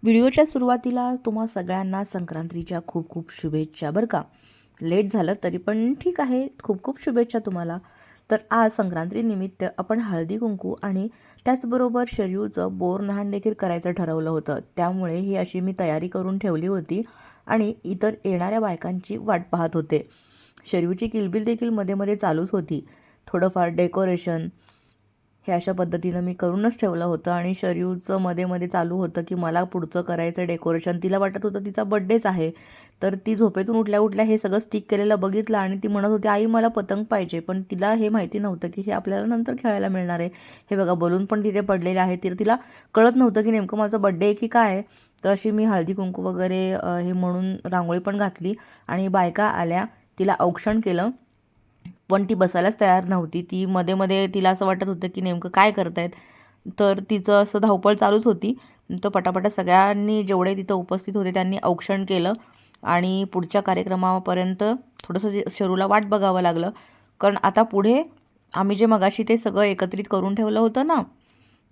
व्हिडिओच्या सुरुवातीला तुम्हा सगळ्यांना संक्रांतीच्या खूप खूप शुभेच्छा बरं का. लेट झालं तरी पण ठीक आहे, खूप खूप शुभेच्छा तुम्हाला. तर आज संक्रांतीनिमित्त आपण हळदी कुंकू आणि त्याचबरोबर शरयूचं बोरन्हाण देखील करायचं ठरवलं होतं. त्यामुळे ही अशी मी तयारी करून ठेवली होती आणि इतर येणाऱ्या बायकांची वाट पाहत होते. शरयूची किलबिल देखील मध्ये मध्ये चालूच होती. थोडंफार डेकोरेशन हे अशा पद्धतीनं मी करूनच ठेवलं होतं आणि शरयूचं मध्ये मध्ये चालू होतं की मला पुढचं करायचं डेकोरेशन. तिला वाटत होतं तिचा बड्डेच आहे. तर ती झोपेतून उठल्या उठल्या हे सगळं स्टिक केलेलं बघितलं आणि ती म्हणत होती, आई मला पतंग पाहिजे. पण तिला हे माहिती नव्हतं की हे आपल्याला नंतर खेळायला मिळणार आहे. हे बघा बलून पण तिथे पडलेले आहे. तिला कळत नव्हतं की नेमकं माझं बड्डे आहे की काय. तर अशी मी हळदी कुंकू वगैरे हे म्हणून रांगोळी पण घातली आणि बायका आल्या, तिला औक्षण केलं. पण ती बसायलाच तयार नव्हती. ती मध्ये मध्ये तिला असं वाटत होतं की नेमकं काय करतायत. तर तिचं असं धावपळ चालूच होती. तर पटापटा सगळ्यांनी जेवढे तिथं उपस्थित होते त्यांनी औक्षण केलं आणि पुढच्या कार्यक्रमापर्यंत थोडंसं शरूला वाट बघावं लागलं. कारण आता पुढे आम्ही जे मगाशी ते सगळं एकत्रित करून ठेवलं होतं ना,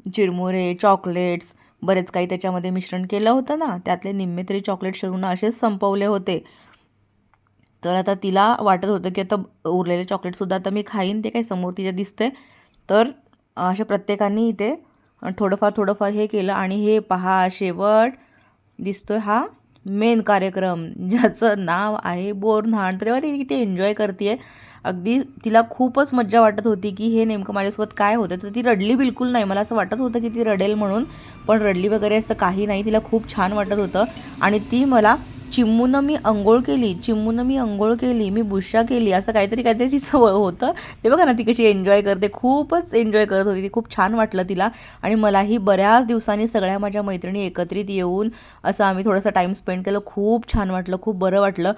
चिरमुरे, चॉकलेट्स, बरेच काही त्याच्यामध्ये मिश्रण केलं होतं ना, त्यातले निम्मे तरी चॉकलेट शरूनं असेच संपवले होते. तर आता तिला वाटत होतं की आता उरलेले चॉकलेटसुद्धा आता मी खाईन, ते काही समोर तिच्या दिसते. तर अशा प्रत्येकाने इथे थोडंफार थोडंफार हे केलं आणि हे पहा शेवट दिसतोय हा मेन कार्यक्रम ज्याचं नाव आहे बोरन्हाण. तर तेव्हा ती किती एन्जॉय करते. अगदी तिला खूपच मज्जा वाटत होती की हे नेमकं माझ्यासोबत काय होतं. तर ती रडली बिलकुल नाही. मला असं वाटत होतं की ती रडेल म्हणून, पण रडली वगैरे असं काही नाही. तिला खूप छान वाटत होतं आणि ती मला चिमूनं मी अंघोळ केली, चिमूनं मी अंघोळ केली, मी बुश्शा केली, असं काहीतरी काहीतरी तिचं होतं. ते बघा ना ती कशी एन्जॉय करते. खूपच एन्जॉय करत होती ती. खूप छान वाटलं तिला आणि मलाही बऱ्याच दिवसांनी सगळ्या माझ्या मैत्रिणी एकत्रित येऊन असं आम्ही थोडासा टाईम स्पेंड केलं. खूप छान वाटलं, खूप बरं वाटलं.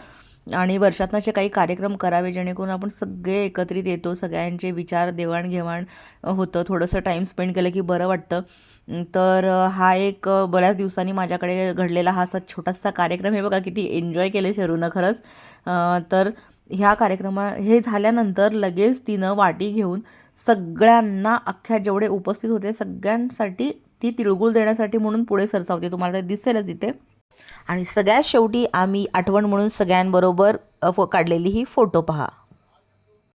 आणि वर्षातनं असे काही कार्यक्रम करावे जेणेकरून आपण सगळे एकत्रित येतो, सगळ्यांचे विचार देवाणघेवाण होतं, थोडंसं टाईम स्पेंड केलं की बरं वाटतं. तर हा एक बऱ्याच दिवसांनी माझ्याकडे घडलेला हा असा छोटासा कार्यक्रम. हे बघा किती एन्जॉय केले शरूनं खरंच. तर ह्या हे झाल्यानंतर लगेच तिनं वाटी घेऊन सगळ्यांना अख्ख्या जेवढे उपस्थित होते सगळ्यांसाठी ती तिळगुळ देण्यासाठी म्हणून पुढे सरसावते. तुम्हाला ते दिसेलच इथे. आणि सगळ्यात शेवटी आम्ही आठवण म्हणून सगळ्यांबरोबर काढलेली ही फोटो पहा.